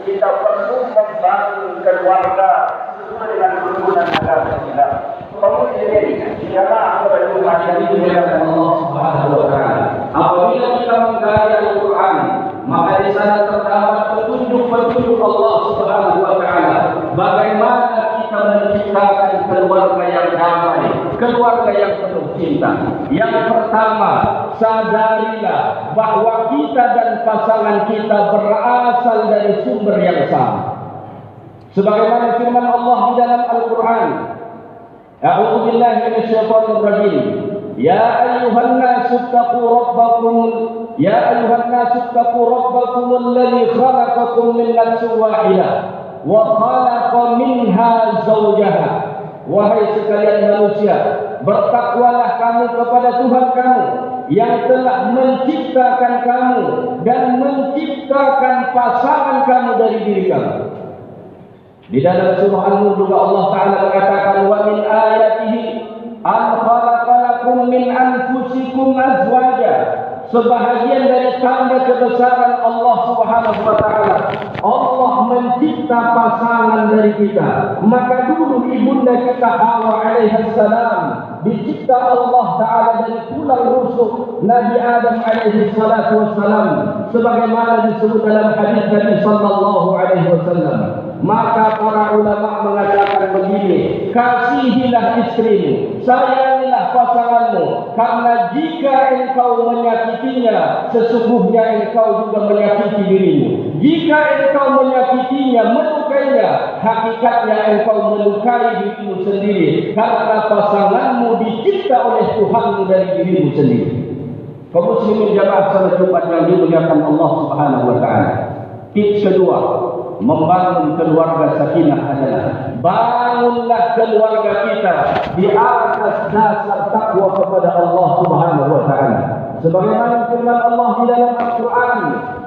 kita perlu membangun keluarga sesuai dengan tuntunan agama Islam. Kemudian jamaah kepada umat yang dimuliakan Allah Subhanahu wa taala. Apabila kita mengkaji Al-Qur'an, maka di sana terdapat petunjuk-petunjuk Allah Subhanahu wa taala bagaimana kita menciptakan keluarga yang damai, keluarga yang penuh cinta. Yang pertama, sadarilah bahwa kita dan pasangan kita berasal dari sumber yang sama. Sebagaimana firman Allah di dalam Al-Qur'an, A'udzu billahi minasyaitonir rajim. Ya ayyuhan nasu taqu rabbakum alladzi khalaqakum min nafsin wahidah wa khalaqa minha zawjaha. Wahai sekalian manusia, bertakwalah kamu kepada Tuhan kamu yang telah menciptakan kamu dan menciptakan pasangan kamu dari diri kamu. Di dalam surah Al-Mulk juga Allah Ta'ala mengatakan, wa min ayatihi an khalaqalakum min anfusikum azwaja. Sebahagian dari tanda kebesaran Allah Subhanahu wa taala, Allah mencipta pasangan dari kita. Maka dulu ibunda kita Hawa alaihi salam dicipta Allah Ta'ala dari tulang rusuk Nabi Adam alaihi salatu wassalam, sebagaimana disebut dalam hadis Nabi sallallahu alaihi wasallam. Maka para ulama mengatakan begini, kasihilah istrimu, sayangilah pasanganmu, karena jika engkau menyakitinya, sesungguhnya engkau juga menyakiti dirimu. Jika engkau menyakitinya, melukainya, hakikatnya engkau melukai dirimu sendiri, karena pasanganmu dicipta oleh Tuhanmu dari dirimu sendiri. Kaum muslimin jamaah salat Jumat yang dimuliakan Allah Subhanahu wa taala. Tips kedua, membangun keluarga sakinah adalah bangunlah keluarga kita di atas dasar takwa kepada Allah Subhanahu wa taala. Sebagaimana firman Allah di dalam Al-Qur'an,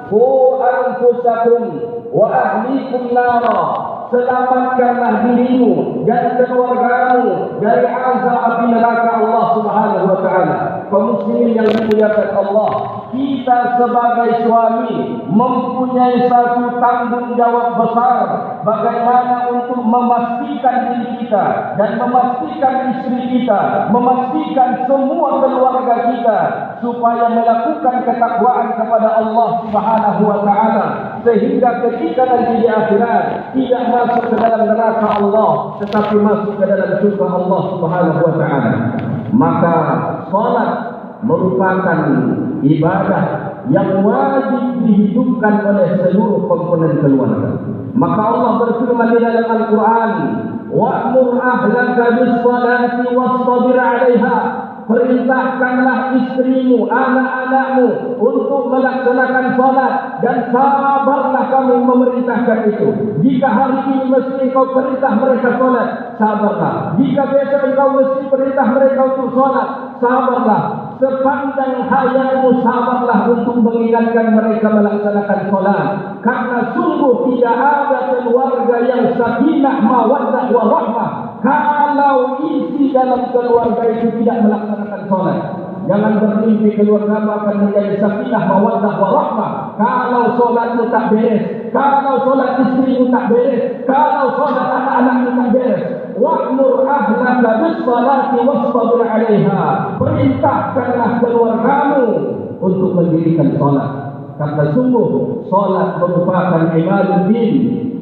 "Qu anfusakum wa ahlikum nara." Selamatkanlah dirimu dan keluargamu dari azab api neraka Allah Subhanahu wa taala. Kaum muslimin yang dimuliakan Allah, kita sebagai suami mempunyai satu tanggung jawab besar bagaimana untuk memastikan diri kita dan memastikan istri kita, memastikan semua keluarga kita supaya melakukan ketakwaan kepada Allah Subhanahu wa taala, sehingga ketika nanti di akhirat tidak masuk ke dalam neraka Allah tetapi masuk ke dalam surga Allah Subhanahu wa taala. Maka salat merupakan ibadah yang wajib dihidupkan oleh seluruh komponen keluarga. Maka Allah berfirman di dalam Al-Quran, wa'mur ahlaka bis-salati wastabir 'alaiha. Perintahkanlah istrimu, anak-anakmu untuk melaksanakan salat dan sabarlah kamu memerintahkan itu. Jika hari ini mesti engkau perintah mereka salat, sabarlah. Jika besok engkau mesti perintah mereka untuk salat, sabarlah. Sepanjang hayatmu sabarlah untuk mengingatkan mereka melaksanakan salat. Karena sungguh tidak ada keluarga yang sakinah, mawaddah, warahmah kalau isi dalam keluarga itu tidak melaksanakan salat. Jangan bermimpi keluargamu akan menjadi sakinah, mawaddah, warahmah kalau salatmu tak beres, kalau salat istrimu tak beres, kalau salat anak-anakmu tak beres. Wa'mur ahlaka bis-salati wastabir 'alaiha. Perintahkanlah keluargamu untuk mendirikan salat. Karena sungguh salat merupakan ibaduddin,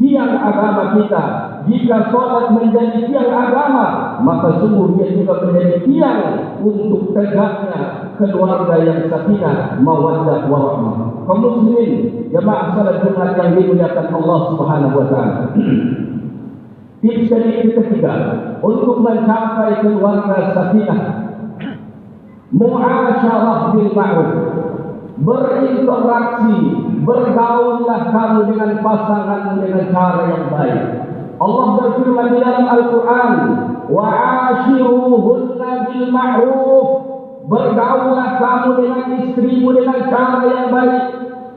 tiang agama kita. Jika salat menjadi tiang agama, maka sungguh dia juga menjadi tiang untuk tegaknya keluarga yang sakinah, mawaddah, warahmah. Kaum muslimin, jemaah salat Jumat yang dimuliakan Allah Subhanahu wa taala. Tips yang ketiga untuk mencapai keluarga sakinah, muasyarah bil ma'ruf. Berinteraksi, bergaullah kamu dengan pasanganmu dengan cara yang baik. Allah berfirman di dalam Al-Quran, wa'ashiruhunna bil ma'ruf. Bergaullah kamu dengan istrimu dengan cara yang baik.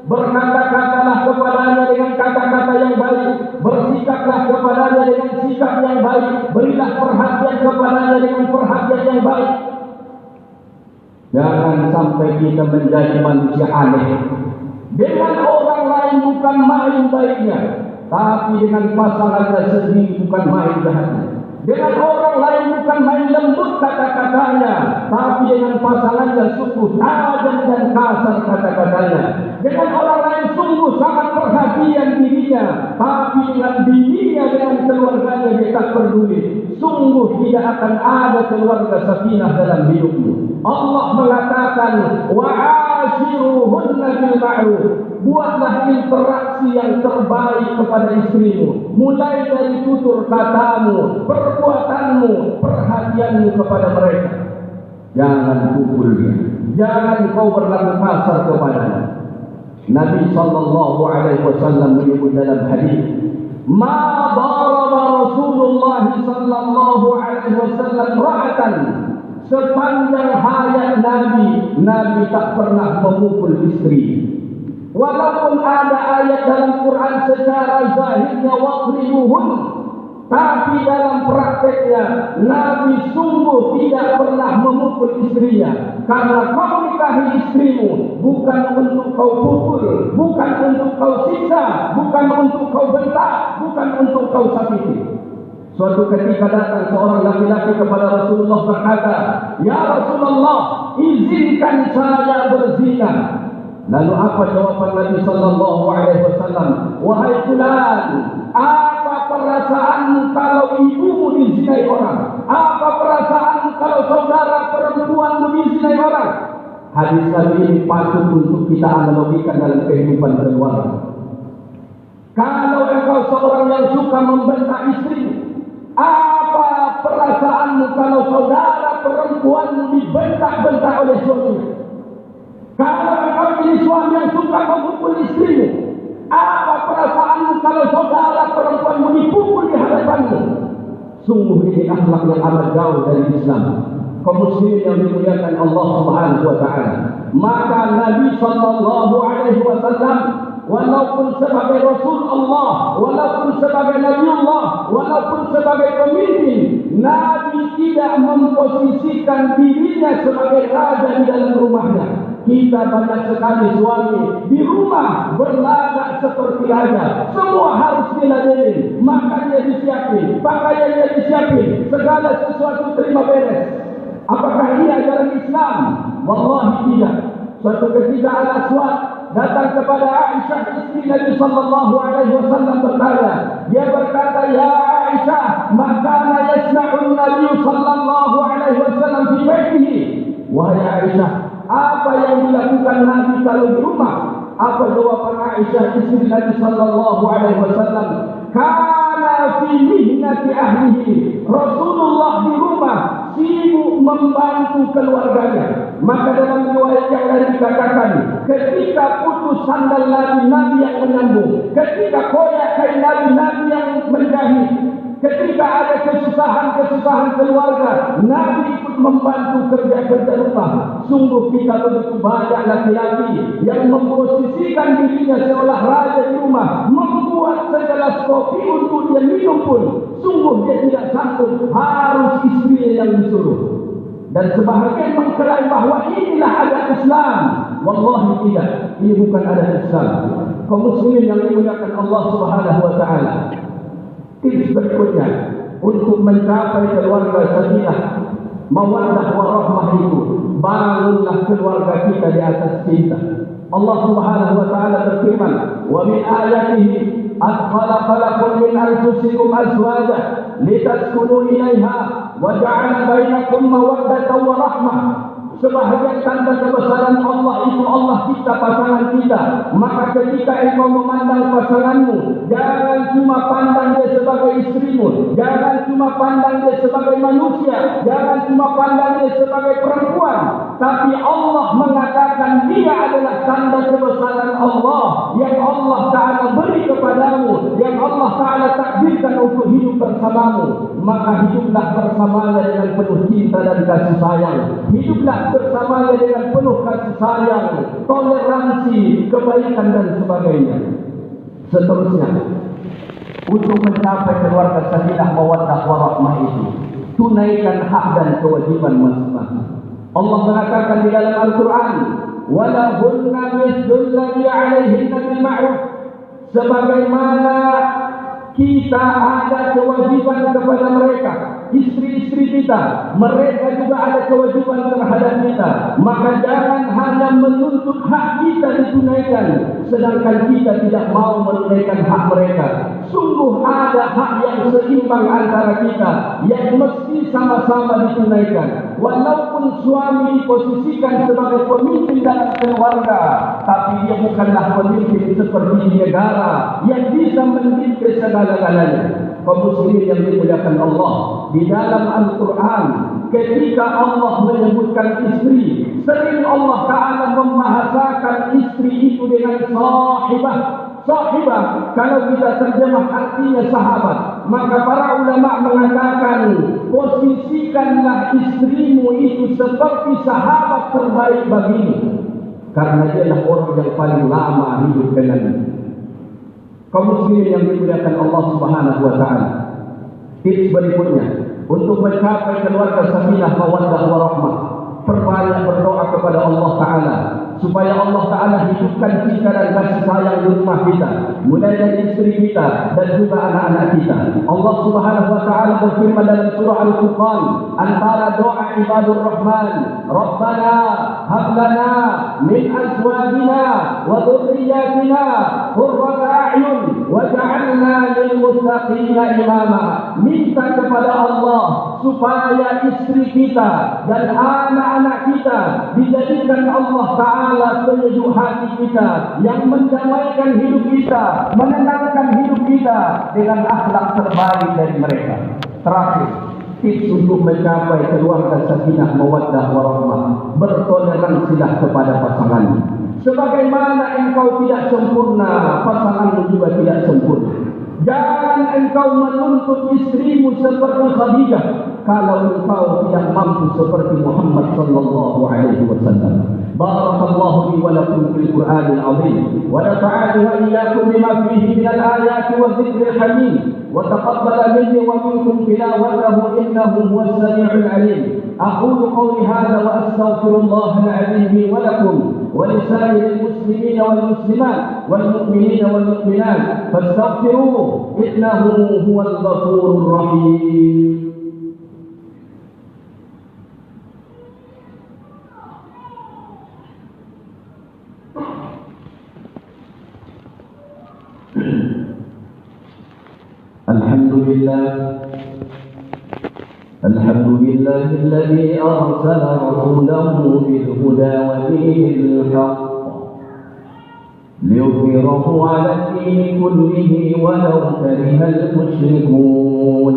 Berkata-katalah kepadanya dengan kata-kata yang baik. Bersikaplah kepadanya dengan sikap yang baik. Berilah perhatian kepadanya dengan perhatian yang baik. Jangan sampai kita menjadi manusia aneh. Dengan orang lain bukan main baiknya, tapi dengan pasangannya sendiri bukan main jahatnya. Dengan orang lain bukan main lembut kata-katanya, tapi dengan pasangannya sungguh tajam dan kasar kata-katanya. Dengan orang lain sungguh sangat perhatian dirinya, tapi dengan dirinya, dengan keluarganya dia tak peduli. Sungguh tidak akan ada keluarga sakinah dalam hidupmu. Allah mengatakan, wa'ashiruhunna bil ma'ruf. Buatlah interaksi yang terbaik kepada istrimu, mulai dari tutur katamu, perbuatanmu, perhatianmu kepada mereka. Jangan pukul dia, jangan kau berlaku kasar kepadanya. Nabi sallallahu alaihi wasallam menyebut dalam hadis, "Ma daraba Rasulullah sallallahu alaihi wasallam ra'atan." Sepanjang hayat Nabi tak pernah memukul istri. Walaupun ada ayat dalam Quran secara zahirnya waqribuhun, tapi dalam prakteknya Nabi sungguh tidak pernah memukul istrinya. Karena kau nikahi istrimu bukan untuk kau pukul, bukan untuk kau siksa, bukan untuk kau bentak, bukan untuk kau sakiti. Suatu ketika datang seorang laki-laki kepada Rasulullah berkata, "Ya Rasulullah, izinkan saya berzina." Lalu apa jawaban Nabi sallallahu alaihi wasallam? "Wahai fulan, apa perasaanmu kalau ibumu dizinai orang? Apa perasaanmu kalau saudara perempuanmu dizinai orang?" Hadis Nabi ini patut untuk kita analogikan dalam kehidupan keluarga. Kalau engkau seorang yang suka membentak istrimu, apa perasaanmu kalau saudara perempuanmu dibentak-bentak oleh suaminya? Kalau engkau jadi suami yang suka memukul istrimu, apa perasaanmu kalau saudara perempuanmu dipukul di hadapanmu? Sungguh ini akhlak yang amat jauh dari Islam. Kaum muslimin yang dimuliakan Allah Subhanahu wa taala. Maka Nabi sallallahu alaihi wasallam walaupun sebagai Rasul Allah, walaupun sebagai Nabi Allah, walaupun sebagai pemimpin, Nabi tidak memposisikan dirinya sebagai raja di dalam rumahnya. Kita banyak sekali suami di rumah berlagak seperti raja. Semua harus diladenin, makannya disiapin, pakaiannya disiapin, segala sesuatu terima beres. Apakah ini ajaran Islam? Wallahi tidak. Suatu ketika Al-Aswad datang kepada Aisyah istri Nabi sallallahu alaihi wasallam bertanya. Dia berkata, "Ya Aisyah, makana yasna'un Nabi sallallahu alaihi wasallam fi baitihi?" Wahai Aisyah, apa yang dilakukan Nabi kalau di rumah? Apa jawaban Aisyah istri Nabi sallallahu alaihi wasallam? Kana fi mihnati ahlihi. Rasulullah di rumah sibuk membantu keluarganya. Maka dalam riwayat yang lain dikatakan, ketika putus sandal Nabi yang menyambung, ketika koyak kain Nabi yang menjahit, ketika ada kesusahan keluarga, Nabi ikut membantu kerja-kerja rumah. Sungguh kita begitu banyak laki-laki yang memposisikan dirinya seolah raja di rumah, membuat segelas kopi untuk dia minum pun sungguh dia tidak sanggup, harus istrinya yang disuruh. Dan sebahagian mengklaim bahawa inilah adat Islam. Wallahi tidak, ini bukan adat Islam. Kaum muslimin yang dimuliakan Allah Subhanahu wa taala, tips berikutnya untuk mencapai keluarga sakinah, mawaddah warahmah itu, bangunlah keluarga kita di atas cinta. Allah Subhanahu wa taala berfirman, "Wa min ayatihi khalaqa lakum min anfusikum azwajan litaskunu ilaiha wa ja'ala bainakum mawaddatan wa rahmah." Sebahagian tanda kebesaran Allah itu Allah cipta pasangan kita. Maka ketika engkau memandang pasanganmu, jangan cuma pandang dia sebagai istrimu, jangan cuma pandang dia sebagai manusia, jangan cuma pandang dia sebagai perempuan, tapi Allah mengatakan dia adalah tanda kebesaran Allah yang Allah Ta'ala beri kepadamu, yang Allah Ta'ala takdirkan untuk hidup bersamamu. Maka hiduplah bersamanya dengan penuh cinta dan kasih sayang. Hiduplah bersamanya dengan penuh kasih sayang, toleransi, kebaikan dan sebagainya. Seterusnya, untuk mencapai keluarga sakinah mawaddah warahmah itu, tunaikan hak dan kewajiban masing-masing. Allah mengatakan di dalam Al-Quran, "Walahunna mithlul ladzi 'alaihinna bil ma'ruf." Sebagaimana Kita ada kewajiban kepada mereka, istri-istri kita, mereka juga ada kewajiban terhadap kita. Maka jangan hanya menuntut hak kita ditunaikan, sedangkan kita tidak mau menunaikan hak mereka. Sungguh ada hak yang seimbang antara kita, yang mesti sama-sama ditunaikan. Walaupun suami diposisikan sebagai pemimpin dalam keluarga, tapi dia bukanlah pemimpin seperti di negara yang bisa mendidik segala-galanya. Kaum muslimin yang dimuliakan Allah, di dalam Al-Quran ketika Allah menyebutkan istri, sering Allah Ta'ala membahasakan istri itu dengan sahibah. Sahibah, kalau kita terjemah artinya sahabat, maka para ulama mengatakan posisikanlah istrimu itu seperti sahabat terbaik bagimu, karena dia adalah orang yang paling lama hidup denganmu. Kaum muslimin yang dimuliakan Allah Subhanahu wa taala, tips berikutnya untuk mencapai keluarga sakinah mawaddah warahmah, perbanyak berdoa kepada Allah Ta'ala supaya Allah Ta'ala hidupkan cinta dan kasih sayang di rumah kita, mulai dari istri kita dan juga anak-anak kita. Allah Subhanahu wa Ta'ala berfirman dalam surah Al-Furqan, antara doa ibadur Rahman, Rabbana hab lana min azwajina wa dhurriyyatina qurrata a'yun waj'alna lil muttaqina imama. Minta kepada Allah supaya istri kita dan anak-anak kita dijadikan Allah Ta'ala penyejuk hati kita, yang mendamaikan hidup kita, menenangkan hidup kita dengan akhlak terbaik dari mereka. Terakhir, tips untuk mencapai keluarga sakinah mawaddah warahmah, bertoleransilah kepada pasangan. Sebagaimana engkau tidak sempurna, pasanganmu juga tidak sempurna. Jangan engkau menuntut istrimu seperti Khadijah kalau engkau tidak mampu seperti Muhammad sallallahu alaihi wasallam. Barakallahu li wa lakum fil Qur'anil 'azim wa nafa'ani wa iyyakum bima fihi min al-ayati wa dhikril hakim wa taqabbala minni wa minkum tilawatahu innahu huwas sami'ul 'alim. Aqulu qawli hadha wa astaghfirullahal 'azim li wa lakum ولسائر المسلمين والمسلمات والمؤمنين والمؤمنات فاستغفروه إنه هو الغفور الرحيم. الحمد لله الذي أرسل رسوله بالهدى ودين الحق ليظهره على الدين كله ولو كره المشركون.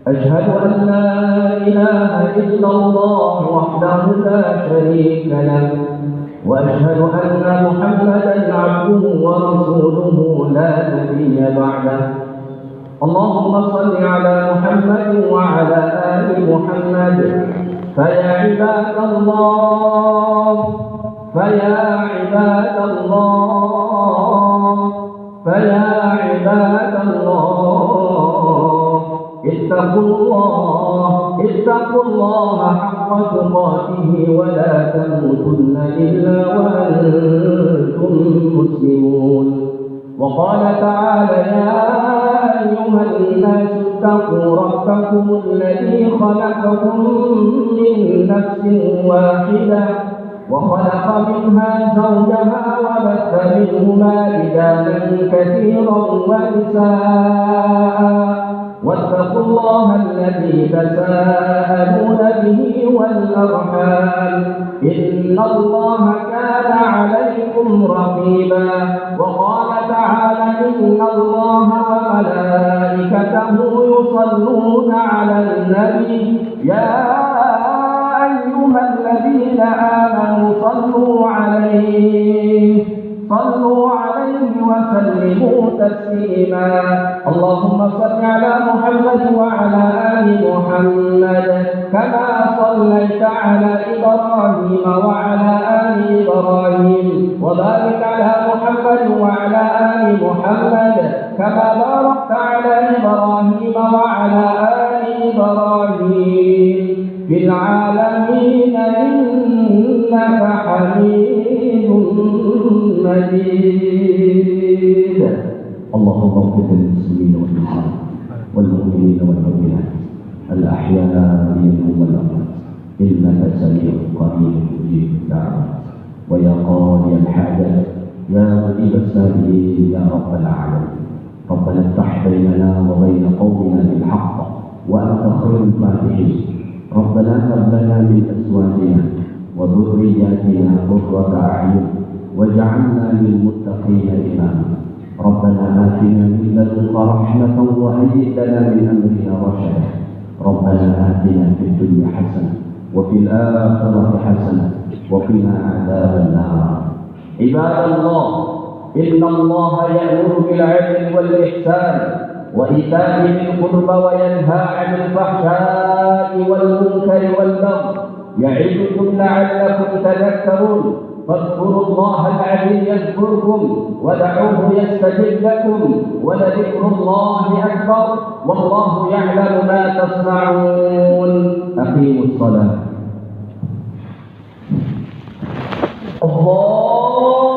أشهد أن لا إله إلا الله وحده لا شريك له وأشهد أن محمدا عبده ورسوله لا نبي بعده. اللهم صل على محمد وعلى آل محمد. فيا عباد الله اتقوا الله حق تقاته ولا تموتن إلا وأنتم مسلمون. وقال تعالى يا أيها الناس اتقوا ربكم الذي خلقكم من نفس واحدة وخلق منها زوجها وبث منهما رجالا كثيرا ونساء واتقوا الله الذي تساءلون به والأرحام إن الله كان عليكم رقيبا. وقال تعالى إن الله وملائكته يصلون على النبي يا أيها الذين آمنوا صلوا عليه وسلموا تسليما. اللهم صل على محمد وعلى آل محمد كما صليت على إبراهيم وعلى آل إبراهيم وبارك على محمد وعلى آل محمد كما باركت على إبراهيم وعلى آل إبراهيم في العالمين إنك حميد مجيد. اللهم اغفر للمسلمين والمسلمات والمؤمنين والمؤمنات الأحياء منهم والأموات إنك سميع قريب مجيب الدعوات ويا قاضي الحاجات يا مجيب السائلين يا رب العالمين ربنا افتح بيننا وبين قومنا بالحق وأنت خير الفاتحين ربنا هب لنا من أزواجنا وذرياتنا قرة أعين واجعلنا للمتقين إماما ربنا آتنا من لدنك رحمة وهيئ لنا من أمرنا رشدا ربنا آتنا في الدنيا حسنة وفي الآخرة حسنة وقنا عذاب النار عباد الله إن الله يأمر بالعدل والإحسان وإيتاء ذي القربى وينهى عن الفحشاء والمنكر والبغي يعظكم لعلكم تذكرون فاذكروا الله العظيم يذكركم ودعوه يستجب لكم ولذكر الله أكبر والله يعلم ما تصنعون أقيموا الصلاة الله